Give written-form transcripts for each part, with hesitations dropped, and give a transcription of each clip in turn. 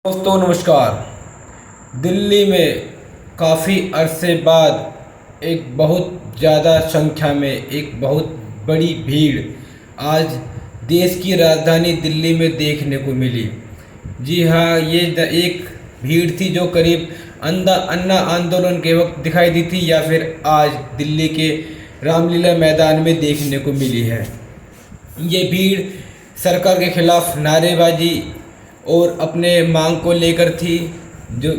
दोस्तों नमस्कार। दिल्ली में काफ़ी अरसे बाद एक बहुत ज़्यादा संख्या में एक बहुत बड़ी भीड़ आज देश की राजधानी दिल्ली में देखने को मिली। जी हाँ, एक भीड़ थी जो करीब अन्ना आंदोलन के वक्त दिखाई दी थी या फिर आज दिल्ली के रामलीला मैदान में देखने को मिली है। ये भीड़ सरकार के खिलाफ नारेबाजी और अपने मांग को लेकर थी। जो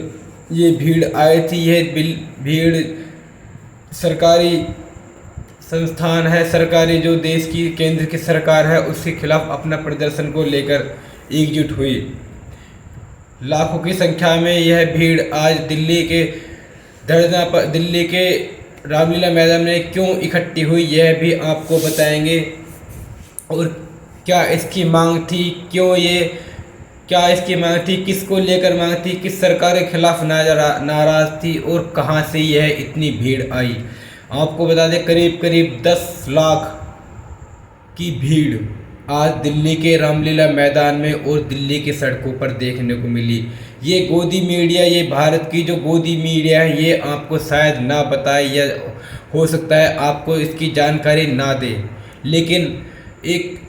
ये भीड़ आई थी, यह भीड़ सरकारी संस्थान है, सरकारी जो देश की केंद्र की सरकार है उसके खिलाफ अपना प्रदर्शन को लेकर एकजुट हुई। लाखों की संख्या में यह भीड़ आज दिल्ली के रामलीला मैदान में क्यों इकट्ठी हुई, यह भी आपको बताएंगे। और क्या इसकी मांग थी, क्या इसकी मांग थी, किसको लेकर मांग थी, किस सरकार के खिलाफ नाराज थी और कहां से यह इतनी भीड़ आई। आपको बता दें, करीब करीब 10 लाख की भीड़ आज दिल्ली के रामलीला मैदान में और दिल्ली की सड़कों पर देखने को मिली। ये गोदी मीडिया, ये भारत की जो गोदी मीडिया है, ये आपको शायद ना बताए या हो सकता है आपको इसकी जानकारी ना दे, लेकिन एक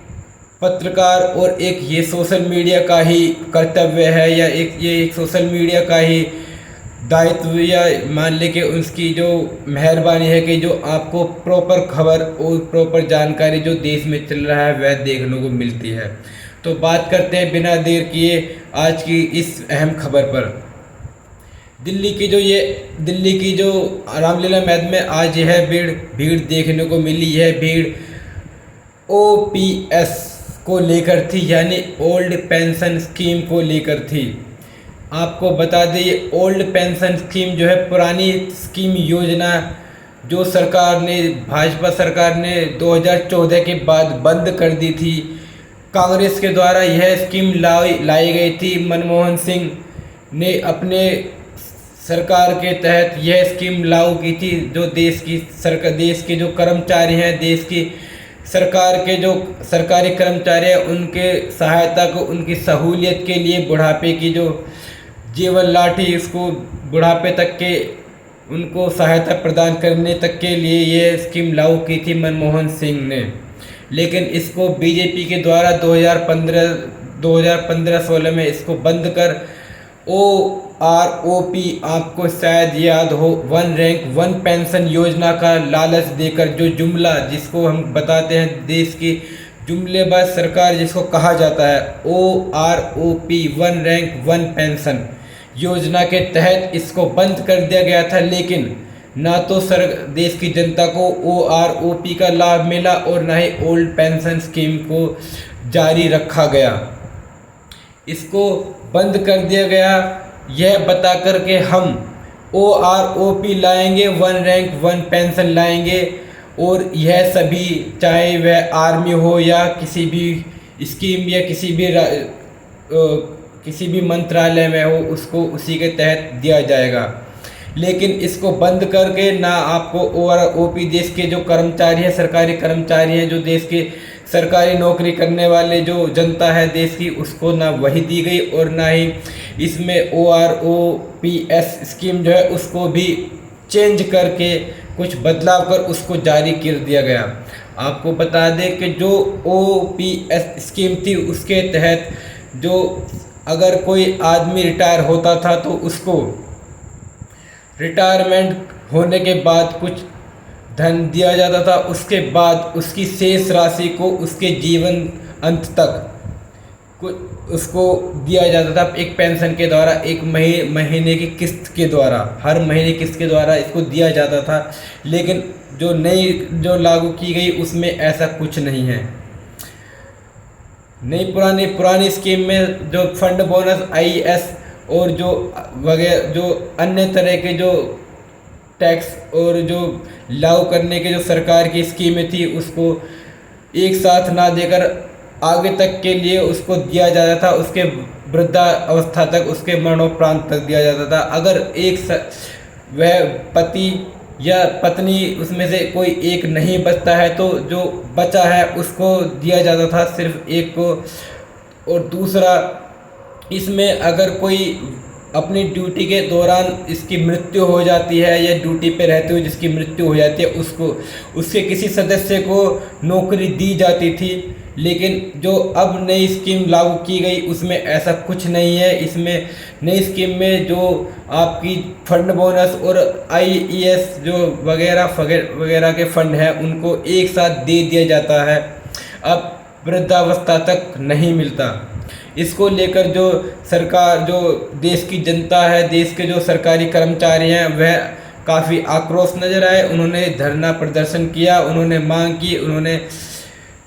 पत्रकार और एक ये सोशल मीडिया का ही कर्तव्य है या एक सोशल मीडिया का ही दायित्व या मान ले कि उसकी जो मेहरबानी है कि जो आपको प्रॉपर खबर और प्रॉपर जानकारी जो देश में चल रहा है वह देखने को मिलती है। तो बात करते हैं बिना देर किए आज की इस अहम खबर पर। दिल्ली की जो रामलीला मैदान में आज यह भीड़ देखने को मिली। यह भीड़ ओपीएस को लेकर थी, यानी ओल्ड पेंशन स्कीम को लेकर थी। आपको बता दें, ये ओल्ड पेंशन स्कीम जो है पुरानी स्कीम योजना जो भाजपा सरकार ने 2014 के बाद बंद कर दी थी। कांग्रेस के द्वारा यह स्कीम लाई गई थी। मनमोहन सिंह ने अपने सरकार के तहत यह स्कीम लागू की थी। जो देश के जो कर्मचारी हैं, देश की सरकार के जो सरकारी कर्मचारी हैं, उनके सहायता को, उनकी सहूलियत के लिए बुढ़ापे की जो जीवन लाठी, उसको बुढ़ापे तक के उनको सहायता प्रदान करने तक के लिए ये स्कीम लागू की थी मनमोहन सिंह ने। लेकिन इसको बीजेपी के द्वारा 2015-16 में इसको बंद कर OROP, आपको शायद याद हो, वन रैंक वन पेंशन योजना का लालच देकर, जो जुमला जिसको हम बताते हैं देश की जुमलेबाज सरकार जिसको कहा जाता है, OROP one rank one pension योजना के तहत इसको बंद कर दिया गया था। लेकिन ना तो देश की जनता को OROP का लाभ मिला और ना ही ओल्ड पेंशन स्कीम को जारी रखा गया। इसको बंद कर दिया गया यह बता कर के हम OROP लाएंगे, वन रैंक वन पेंशन लाएंगे, और यह सभी चाहे वह आर्मी हो या किसी भी स्कीम या किसी भी मंत्रालय में हो, उसको उसी के तहत दिया जाएगा। लेकिन इसको बंद करके ना आपको OROP, देश के जो कर्मचारी हैं, सरकारी कर्मचारी हैं, जो देश के सरकारी नौकरी करने वाले जो जनता है देश की, उसको ना वही दी गई और ना ही इसमें OROPS स्कीम जो है उसको भी चेंज करके कुछ बदलाव कर उसको जारी कर दिया गया। आपको बता दें कि जो OPS स्कीम थी उसके तहत जो अगर कोई आदमी रिटायर होता था तो उसको रिटायरमेंट होने के बाद कुछ धन दिया जाता था। उसके बाद उसकी शेष राशि को उसके जीवन अंत तक उसको दिया जाता था एक पेंशन के द्वारा, एक महीने की किस्त के द्वारा, हर महीने किस्त के द्वारा इसको दिया जाता था। लेकिन जो लागू की गई उसमें ऐसा कुछ नहीं है। नई पुरानी स्कीम में जो फंड बोनस, IS और जो वगैरह जो अन्य तरह के जो टैक्स और जो लागू करने के जो सरकार की स्कीमें थी उसको एक साथ ना देकर आगे तक के लिए उसको दिया जाता था, उसके वृद्धावस्था तक, उसके मरणोपरांत तक दिया जाता था। अगर वह पति या पत्नी उसमें से कोई एक नहीं बचता है तो जो बचा है उसको दिया जाता था सिर्फ एक को, और दूसरा इसमें अगर कोई अपनी ड्यूटी के दौरान इसकी मृत्यु हो जाती है या ड्यूटी पे रहते हुए जिसकी मृत्यु हो जाती है उसको उसके किसी सदस्य को नौकरी दी जाती थी। लेकिन जो अब नई स्कीम लागू की गई उसमें ऐसा कुछ नहीं है। इसमें नई स्कीम में जो आपकी फंड बोनस और आईईएस जो वगैरह वगैरह के फंड हैं उनको एक साथ दे दिया जाता है, अब वृद्धावस्था तक नहीं मिलता। इसको लेकर जो सरकार, जो देश की जनता है, देश के जो सरकारी कर्मचारी हैं वह काफ़ी आक्रोश नजर आए। उन्होंने धरना प्रदर्शन किया, उन्होंने मांग की, उन्होंने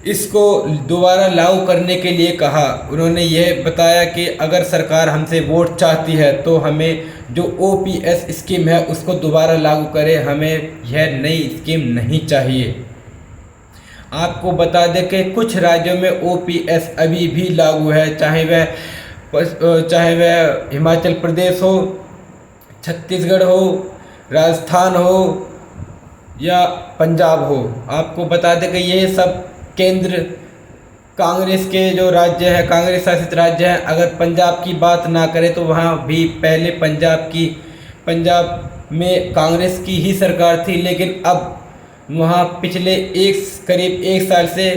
इसको दोबारा लागू करने के लिए कहा। उन्होंने यह बताया कि अगर सरकार हमसे वोट चाहती है तो हमें जो ओपीएस स्कीम है उसको दोबारा लागू करे, हमें यह नई स्कीम नहीं चाहिए। आपको बता दें कि कुछ राज्यों में ओपीएस अभी भी लागू है, चाहे वह हिमाचल प्रदेश हो, छत्तीसगढ़ हो, राजस्थान हो या पंजाब हो। आपको बता दें कि ये सब केंद्र कांग्रेस के जो राज्य हैं, कांग्रेस शासित राज्य हैं। अगर पंजाब की बात ना करें तो वहाँ भी पहले पंजाब में कांग्रेस की ही सरकार थी, लेकिन अब वहाँ पिछले करीब एक साल से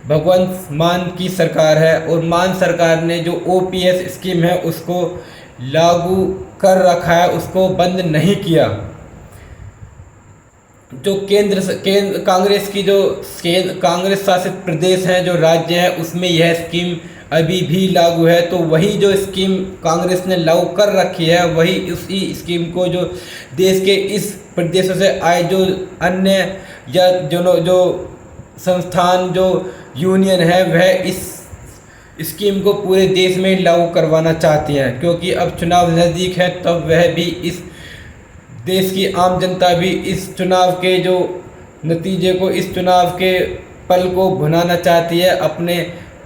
भगवंत मान की सरकार है और मान सरकार ने जो ओपीएस स्कीम है उसको लागू कर रखा है, उसको बंद नहीं किया। जो केंद्र कांग्रेस की जो कांग्रेस शासित प्रदेश हैं, जो राज्य हैं, उसमें यह स्कीम अभी भी लागू है। तो वही जो स्कीम कांग्रेस ने लागू कर रखी है वही उसी स्कीम को जो देश के इस प्रदेशों से आए जो अन्य या जो संस्थान, जो यूनियन है, वह इस स्कीम को पूरे देश में लागू करवाना चाहती हैं। क्योंकि अब चुनाव नज़दीक है, तब वह भी इस देश की आम जनता भी इस चुनाव के जो नतीजे को, इस चुनाव के पल को भुनाना चाहती है, अपने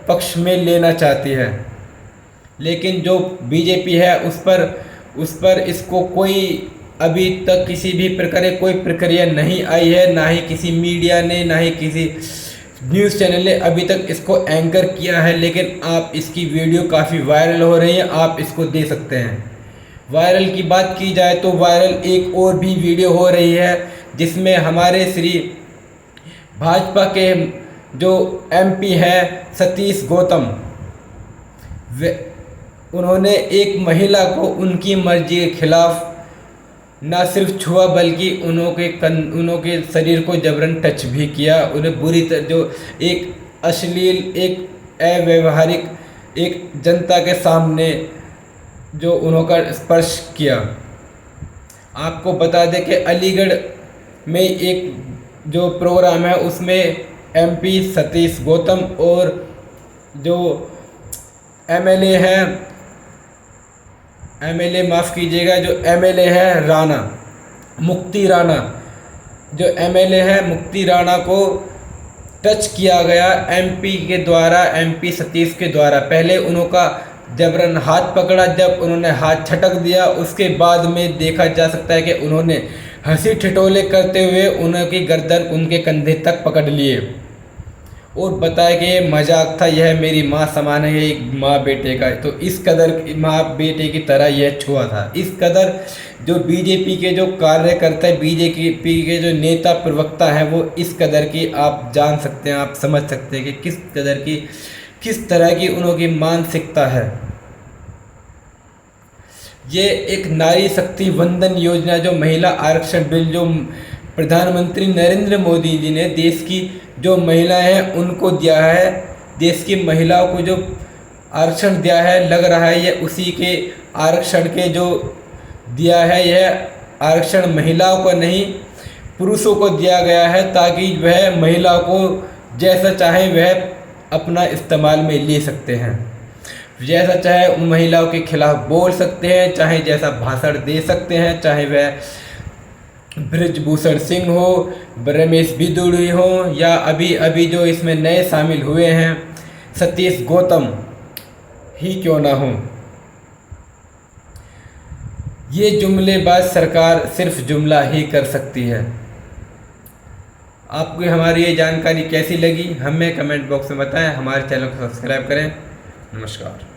पक्ष में लेना चाहती है। लेकिन जो बीजेपी है उस पर इसको कोई अभी तक किसी भी प्रकार की कोई प्रक्रिया नहीं आई है, ना ही किसी मीडिया ने, ना ही किसी न्यूज़ चैनल ने अभी तक इसको एंकर किया है। लेकिन आप इसकी वीडियो काफ़ी वायरल हो रही है, आप इसको दे सकते हैं। वायरल की बात की जाए तो वायरल एक और भी वीडियो हो रही है जिसमें हमारे श्री भाजपा के जो एमपी है सतीश गौतम, उन्होंने एक महिला को उनकी मर्जी के खिलाफ न सिर्फ छुआ बल्कि उनके शरीर को जबरन टच भी किया। उन्हें बुरी तरह, जो एक अश्लील, एक अव्यवहारिक, एक जनता के सामने जो उनका स्पर्श किया। आपको बता दें कि अलीगढ़ में एक जो प्रोग्राम है उसमें एमपी सतीश गौतम और जो एमएलए है राणा, मुक्ति राणा, जो एमएलए है मुक्ति राणा को टच किया गया एमपी सतीश के द्वारा। पहले उनका जबरन हाथ पकड़ा, जब उन्होंने हाथ झटक दिया उसके बाद में देखा जा सकता है कि उन्होंने हंसी ठिठोले करते हुए उनकी गर्दन उनके कंधे तक पकड़ लिए और बताया कि ये मजाक था, यह मेरी माँ समान है, एक माँ बेटे का। तो इस कदर माँ बेटे की तरह यह छुआ था। इस कदर जो बीजेपी के जो कार्यकर्ता है, बीजेपी के जो नेता प्रवक्ता हैं, वो इस कदर की आप जान सकते हैं, आप समझ सकते हैं कि किस तरह की उनकी मानसिकता है। ये एक नारी शक्ति वंदन योजना, जो महिला आरक्षण बिल, जो प्रधानमंत्री नरेंद्र मोदी जी ने देश की जो महिलाएं हैं उनको दिया है, देश की महिलाओं को जो आरक्षण दिया है, लग रहा है ये उसी के आरक्षण के जो दिया है, यह आरक्षण महिलाओं को नहीं पुरुषों को दिया गया है, ताकि वह महिलाओं को जैसा चाहे वह अपना इस्तेमाल में ले सकते हैं, जैसा चाहे उन महिलाओं के खिलाफ बोल सकते हैं, चाहे जैसा भाषण दे सकते हैं, चाहे वह बृजभूषण सिंह हो, रमेश बिदुड़ी हो, या अभी जो इसमें नए शामिल हुए हैं सतीश गौतम ही क्यों ना हो। ये जुमलेबाज सरकार सिर्फ जुमला ही कर सकती है। आपको हमारी ये जानकारी कैसी लगी हमें कमेंट बॉक्स में बताएं। हमारे चैनल को सब्सक्राइब करें। नमस्कार।